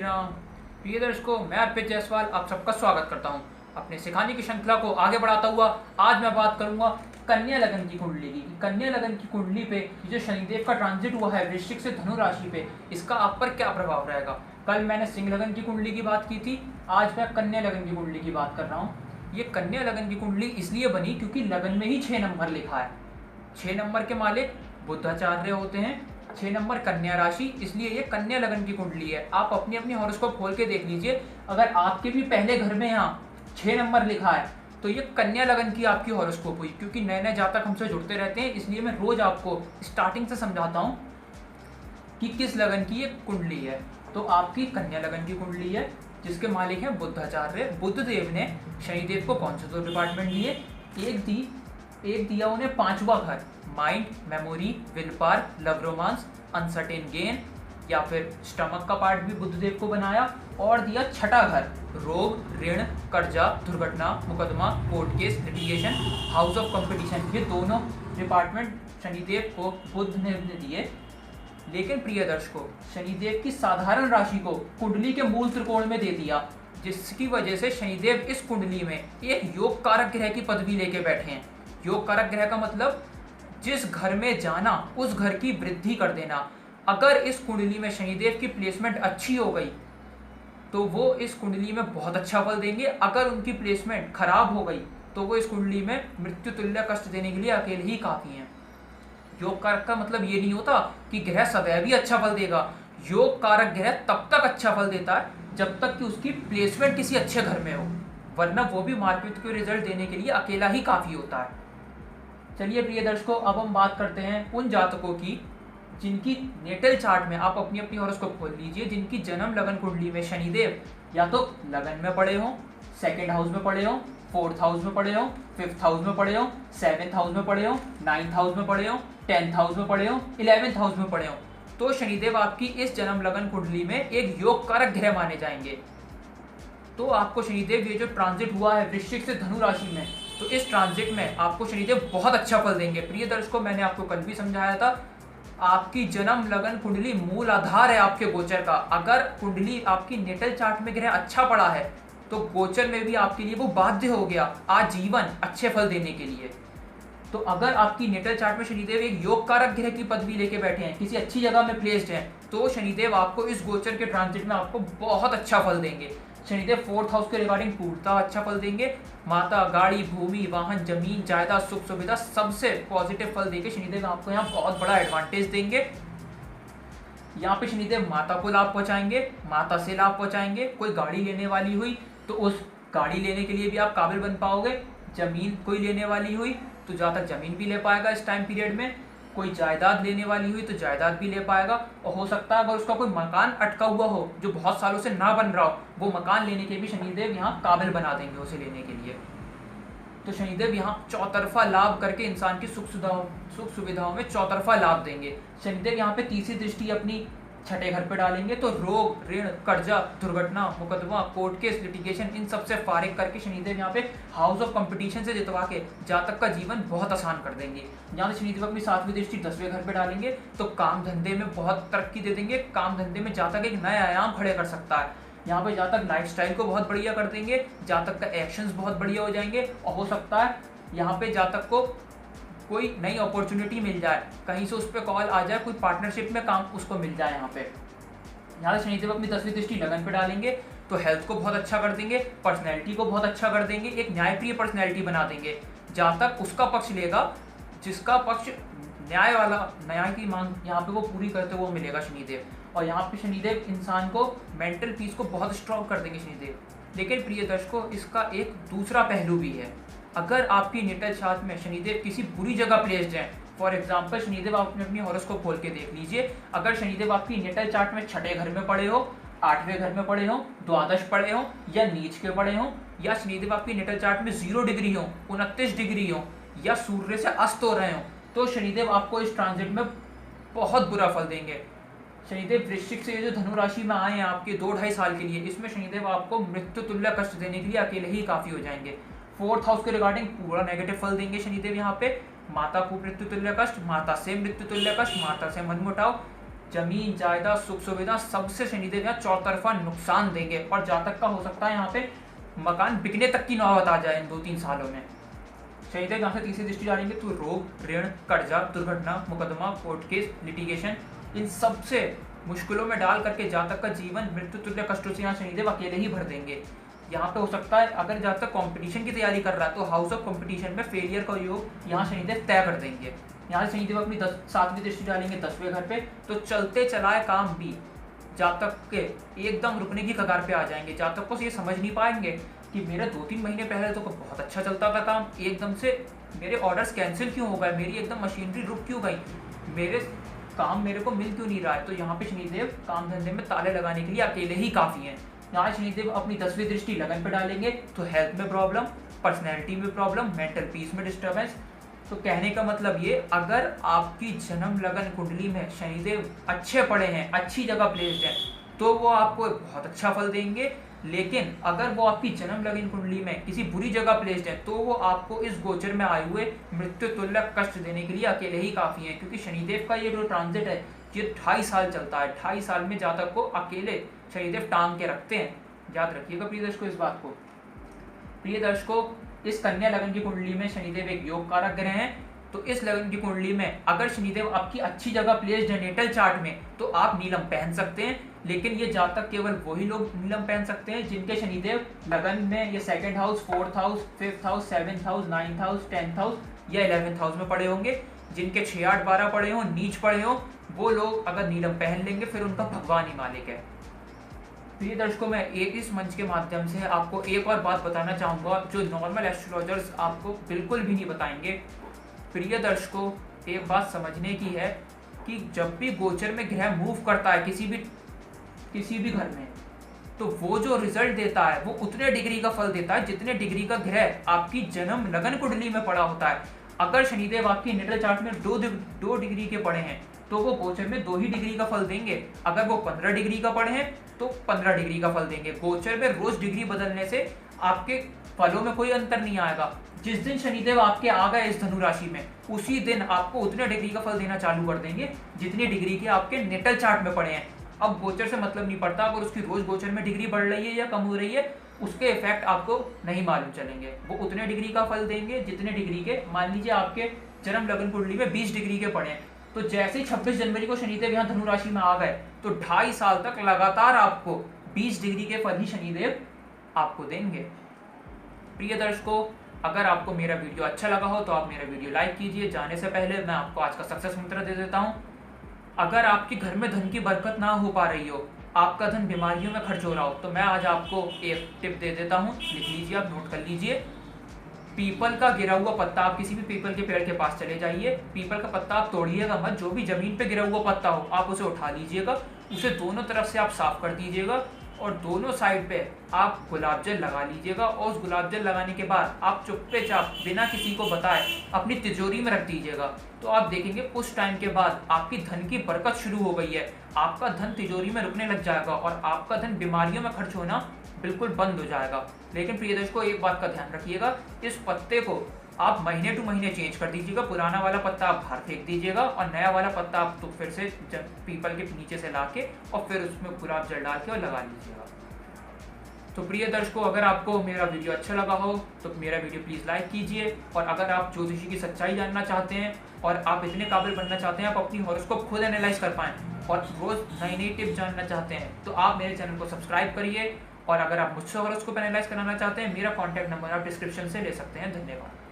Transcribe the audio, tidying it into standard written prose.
राम। प्रिय दर्शकों, मैं अर्पित जायसवाल आप सबका स्वागत करता हूं। अपने सिखाने की श्रृंखला को आगे बढ़ाता हुआ आज मैं बात करूंगा कन्या लगन की कुंडली की। कन्या लगन की कुंडली पे जो शनिदेव का ट्रांजिट हुआ है वृश्चिक से धनु राशि पे, इसका आप पर क्या प्रभाव रहेगा। कल मैंने सिंह लगन की कुंडली की बात की थी, आज मैं कन्या लगन की कुंडली की बात कर रहा हूँ। ये कन्या लगन की कुंडली इसलिए बनी क्योंकि लगन में ही 6 नंबर लिखा है। 6 नंबर के मालिक बुधाचार्य होते हैं, 6 नंबर कन्या राशि, इसलिए ये कन्या लगन की कुंडली है। आप अपनी अपनी हॉरोस्कोप खोल के देख लीजिए, अगर आपके भी पहले घर में यहाँ 6 नंबर लिखा है तो ये कन्या लगन की आपकी हॉरोस्कोप हुई। क्योंकि नए नए जातक हमसे जुड़ते रहते हैं, इसलिए मैं रोज आपको स्टार्टिंग से समझाता हूँ कि किस लगन की ये कुंडली है। तो आपकी कन्या लगन की कुंडली है जिसके मालिक हैं बुधाचार्य। बुध देव ने शनिदेव को कौन से 2 डिपार्टमेंट दिए, एक दिया उन्हें 5वां घर, mind, memory, will power, love romance, uncertain gain या फिर स्टमक का पार्ट भी बुधदेव को बनाया, और दिया 6ठा घर, रोग, ऋण, कर्जा, दुर्घटना, मुकदमा, court case, litigation, house of competition. ये दोनों डिपार्टमेंट शनिदेव को बुध ने दिए। लेकिन प्रिय दर्शकों, शनिदेव की साधारण राशि को कुंडली के मूल त्रिकोण में दे दिया, जिसकी वजह से शनिदेव इस कुंडली में एक योग कारक ग्रह की पदवी लेके बैठे हैं। योग कारक ग्रह का मतलब जिस घर में जाना उस घर की वृद्धि कर देना। अगर इस कुंडली में शनिदेव की प्लेसमेंट अच्छी हो गई तो वो इस कुंडली में बहुत अच्छा फल देंगे। अगर उनकी प्लेसमेंट खराब हो गई तो वो इस कुंडली में मृत्यु तुल्य कष्ट देने के लिए अकेले ही काफी हैं। योग कारक का मतलब ये नहीं होता कि ग्रह सदैव ही अच्छा फल देगा। योग कारक ग्रह तब तक अच्छा फल देता है जब तक कि उसकी प्लेसमेंट किसी अच्छे घर में हो, वरना वो भी मारपीट के रिजल्ट देने के लिए अकेला ही काफी होता है। चलिए प्रिय दर्शकों, अब हम बात करते हैं उन जातकों की जिनकी नेटल चार्ट में, आप अपनी अपनी हॉरोस्कोप खोल लीजिए, जिनकी जन्म लगन कुंडली में शनिदेव या तो लगन में पड़े हों, 2nd हाउस में पड़े हों, 4th हाउस में पड़े हों, 5th हाउस में पड़े हों, 7th हाउस में पड़े हों, 9th हाउस में पड़े हों, 10th हाउस में पड़े हों, 11th हाउस में पड़े हों, तो शनिदेव आपकी इस जन्म लगन कुंडली में एक योग कारक ग्रह माने जाएंगे। तो आपको शनिदेव ये जो ट्रांजिट हुआ है वृश्चिक से धनु राशि में, तो इस ट्रांजिट में आपको शनिदेव बहुत अच्छा फल देंगे। प्रिय दर्शकों, मैंने आपको कल भी समझाया था, आपकी जन्म लगन कुंडली मूल आधार है आपके गोचर का। अगर कुंडली आपकी नेटल चार्ट में ग्रह अच्छा पड़ा है तो गोचर में भी आपके लिए वो बाध्य हो गया आजीवन अच्छे फल देने के लिए। तो अगर आपकी नेटल चार्ट में शनिदेव एक योग कारक ग्रह की पदवी लेके बैठे हैं, किसी अच्छी जगह में प्लेस्ड हैं, तो शनिदेव आपको इस गोचर के ट्रांजिट में आपको बहुत अच्छा फल देंगे। शनिदेव 4th हाउस के रिगार्डिंग पूर्णतः अच्छा फल देंगे। माता, गाड़ी, भूमि, वाहन, जमीन, जायदाद, सुख सुविधा सबसे पॉजिटिव फल देंगे। शनिदेव आपको यहाँ बहुत बड़ा एडवांटेज देंगे। यहाँ पे शनिदेव माता को लाभ पहुंचाएंगे, माता से लाभ पहुंचाएंगे। कोई गाड़ी लेने वाली हुई तो उस गाड़ी लेने के लिए भी आप काबिल बन पाओगे। जमीन कोई लेने वाली हुई तो जातक जमीन भी ले पाएगा इस टाइम पीरियड में। कोई जायदाद लेने वाली हुई तो जायदाद भी ले पाएगा। और हो सकता है अगर उसका कोई मकान अटका हुआ हो जो बहुत सालों से ना बन रहा हो, वो मकान लेने के भी शनिदेव यहाँ काबिल बना देंगे उसे लेने के लिए। तो शनिदेव यहाँ चौतरफा लाभ करके इंसान की सुख सुविधाओं में चौतरफा लाभ देंगे। शनिदेव यहाँ पे तीसरी दृष्टि अपनी 6ठे घर पे डालेंगे तो रोग, ऋण, कर्जा, दुर्घटना, मुकदमा, कोर्ट केस, लिटिगेशन, इन सबसे फारिग करके शनिदेव यहाँ पे हाउस ऑफ कंपटीशन से जितवा के जातक का जीवन बहुत आसान कर देंगे। यहाँ से शनिदेव अपनी 7वीं दृष्टि 10वें घर पे डालेंगे तो काम धंधे में बहुत तरक्की दे देंगे। काम धंधे में जातक एक नए आयाम खड़े कर सकता है। यहाँ पे जातक लाइफस्टाइल को बहुत बढ़िया कर देंगे, जातक का एक्शंस बहुत बढ़िया हो जाएंगे। और हो सकता है यहाँ पे जातक को कोई नई अपॉर्चुनिटी मिल जाए, कहीं से उस पर कॉल आ जाए, कोई पार्टनरशिप में काम उसको मिल जाए। यहाँ से शनिदेव अपनी 10वीं दृष्टि लगन पे डालेंगे तो हेल्थ को बहुत अच्छा कर देंगे, पर्सनैलिटी को बहुत अच्छा कर देंगे, एक न्यायप्रिय पर्सनैलिटी बना देंगे। जातक उसका पक्ष लेगा जिसका पक्ष न्याय की मांग यहाँ पे वो पूरी करते हुए मिलेगा शनिदेव। और यहाँ पे शनिदेव इंसान को मेंटल पीस को बहुत स्ट्रॉन्ग कर देंगे शनिदेव। लेकिन प्रिय दर्शकों, इसका एक दूसरा पहलू भी है। अगर आपकी नेटल चार्ट में शनिदेव किसी बुरी जगह प्लेस्ड है, फॉर एग्जाम्पल शनिदेव आप अपनी हॉरोस्कोप खोल के देख लीजिए, अगर शनिदेव आपकी नेटल चार्ट में 6ठे घर में पड़े हो, 8वें घर में पड़े हो, द्वादश पड़े हो या नीच के पड़े हो, या शनिदेव आपकी नेटल चार्ट में 0 डिग्री हो, 29 डिग्री हो, या सूर्य से अस्त हो रहे हो, तो शनिदेव आपको इस ट्रांजिट में बहुत बुरा फल देंगे। शनिदेव वृश्चिक से ये जो धनु राशि में आए हैं आपके 2-2.5 साल के लिए, इसमें शनिदेव आपको मृत्यु तुल्य कष्ट देने के लिए अकेले ही काफी हो जाएंगे। 4th हाउस के रिगार्डिंग पूरा नेगेटिव फल देंगे शनिदेव यहाँ पे। माता को मृत्यु तुल्य कष्ट, माता से मृत्यु तुल्य कष्ट, माता से मनमुटाव, जमीन जायदाद सुख सुविधा सबसे शनिदेव यहाँ चौतरफा नुकसान देंगे और जहाँ तक का हो सकता है यहाँ पे मकान बिकने तक की नौबत आ जाए इन 2-3 सालों में। शनिदेव यहाँ से तीसरी दृष्टि डालेंगे तो रोग, ऋण, कर्जा, दुर्घटना, मुकदमा, कोर्ट केस, लिटिगेशन, इन सबसे मुश्किलों में डाल करके जहाँ तक का जीवन मृत्यु तुल्य कष्टों से यहाँ शनिदेव अकेले ही भर देंगे। यहाँ पे हो सकता है अगर जहाँ तक कंपटीशन की तैयारी कर रहा है तो हाउस ऑफ कंपटीशन में फेलियर का योग यहाँ शनिदेव तय कर देंगे। यहाँ से शनिदेव अपनी 7वीं दृष्टि डालेंगे 10वें घर पे, तो चलते चलाए काम भी जहाँ तक के एकदम रुकने की कगार पे आ जाएंगे। जहाँ तक को ये समझ नहीं पाएंगे कि मेरा 2-3 महीने पहले तो बहुत अच्छा चलता था काम, एकदम से मेरे ऑर्डर्स कैंसिल क्यों हो गए, मेरी एकदम मशीनरी रुक क्यों गई, मेरे काम मेरे को मिल क्यों नहीं रहा है। तो यहाँ पे शनिदेव काम धंधे में ताले लगाने के लिए अकेले ही काफ़ी हैं। यहाँ शनिदेव अपनी 10वीं दृष्टि लगन पे डालेंगे तो हेल्थ में प्रॉब्लम, पर्सनैलिटी में प्रॉब्लम, मेंटल पीस में डिस्टर्बेंस। तो कहने का मतलब ये, अगर आपकी जन्म लगन कुंडली में शनिदेव अच्छे पड़े हैं, अच्छी जगह प्लेस्ड हैं, तो वो आपको बहुत अच्छा फल देंगे। लेकिन अगर वो आपकी जन्म लगन कुंडली में किसी बुरी जगह प्लेस्ड है तो वो आपको इस गोचर में आए हुए मृत्यु तुल्य कष्ट देने के लिए अकेले ही काफ़ी है। क्योंकि शनिदेव का ये जो ट्रांजिट है ये 2.5 साल चलता है। 2.5 साल में जातक को अकेले शनिदेव टांग के रखते हैं। याद रखिएगा प्रिय दर्शकों इस बात को। प्रिय दर्शकों, इस कन्या लगन की कुंडली में शनिदेव एक योग कारक ग्रह हैं। तो इस लगन की कुंडली में अगर शनिदेव आपकी अच्छी जगह प्लेस्ड है नेटल चार्ट में तो आप नीलम पहन सकते हैं। लेकिन ये जातक केवल वही लोग नीलम पहन सकते हैं जिनके शनिदेव लगन में ये 2nd house, 4th house, 5th house, 7th house, 9th house, 10th house या 11th हाउस में पड़े होंगे। जिनके 6, 8, 12 पड़े हों, नीच पड़े हों, वो लोग अगर नीलम पहन लेंगे फिर उनका भगवान ही मालिक है। प्रिय दर्शकों, मैं इस मंच के माध्यम से आपको एक और बात बताना चाहूँगा जो नॉर्मल एस्ट्रोलॉजर्स आपको बिल्कुल भी नहीं बताएंगे। प्रिय दर्शकों, एक बात समझने की है कि जब भी गोचर में ग्रह मूव करता है किसी भी घर में, तो वो जो रिजल्ट देता है वो उतने डिग्री का फल देता है जितने डिग्री का ग्रह आपकी जन्म लगन कुंडली में पड़ा होता है। अगर शनिदेव आपकी नेटल चार्ट में 2 डिग्री के पड़े हैं तो वो गोचर में 2 ही डिग्री का फल देंगे। अगर वो 15 डिग्री का पड़े हैं तो 15 डिग्री का फल देंगे। गोचर में रोज डिग्री बदलने से आपके फलों में कोई अंतर नहीं आएगा। जिस दिन शनिदेव आपके आ गए इस धनु राशि में, उसी दिन आपको उतने डिग्री का फल देना चालू कर देंगे जितनी डिग्री के आपके नेटल चार्ट में पड़े हैं। अब गोचर से मतलब नहीं पड़ता, अगर उसकी रोज गोचर में डिग्री बढ़ रही है या कम हो रही है, उसके इफेक्ट आपको नहीं मालूम चलेंगे। वो उतने डिग्री का फल देंगे जितने डिग्री के, मान लीजिए आपके जन्म लगन कुंडली में 20 डिग्री के पड़े हैं, तो जैसे ही 26 जनवरी को शनिदेव यहाँ धनु राशि में आ गए तो 2.5 साल तक लगातार आपको 20 डिग्री के फल ही शनिदेव आपको देंगे। प्रिय दर्शकों, अगर आपको मेरा वीडियो अच्छा लगा हो तो आप मेरा वीडियो लाइक कीजिए। जाने से पहले मैं आपको आज का सक्सेस मंत्र दे देता हूँ। अगर आपके घर में धन की बरकत ना हो पा रही हो, आपका धन बीमारियों में खर्च हो रहा हो, तो मैं आज आपको एक टिप दे देता हूँ, लिख लीजिए, आप नोट कर लीजिए। पीपल का गिरा हुआ पत्ता, आप किसी भी पीपल के पेड़ के पास चले जाइए, पीपल का पत्ता आप तोड़िएगा मत, जो भी जमीन पे गिरा हुआ पत्ता हो आप उसे उठा लीजिएगा, उसे दोनों तरफ से आप साफ कर दीजिएगा और दोनों साइड पे आप गुलाब जल लगा लीजिएगा। और उस गुलाब जल लगाने के बाद आप चुप्पे चाप बिना किसी को बताए अपनी तिजोरी में रख दीजिएगा। तो आप देखेंगे कुछ टाइम के बाद आपकी धन की बरकत शुरू हो गई है, आपका धन तिजोरी में रुकने लग जाएगा और आपका धन बीमारियों में खर्च होना बिल्कुल बंद हो जाएगा। लेकिन प्रिय दर्शकों, एक बात का ध्यान रखिएगा, इस पत्ते को आप महीने टू महीने चेंज कर दीजिएगा। पुराना वाला पत्ता आप बाहर फेंक दीजिएगा और नया वाला पत्ता आप तो फिर से पीपल के नीचे से लाके और फिर उसमें गुलाब जल डाल के और लगा लीजिएगा। तो प्रिय दर्शकों, अगर आपको मेरा वीडियो अच्छा लगा हो तो मेरा वीडियो प्लीज़ लाइक कीजिए। और अगर आप ज्योतिषी की सच्चाई जानना चाहते हैं और आप इतने काबिल बनना चाहते हैं, आप अपनी हॉरोस्कोप खुद एनालाइज कर पाएँ और रोज़ नई नई टिप्स जानना चाहते हैं, तो आप मेरे चैनल को सब्सक्राइब करिए। और अगर आप मुझसे हॉरोस्कोप एनालाइज कराना चाहते हैं, मेरा कॉन्टैक्ट नंबर आप डिस्क्रिप्शन से ले सकते हैं। धन्यवाद।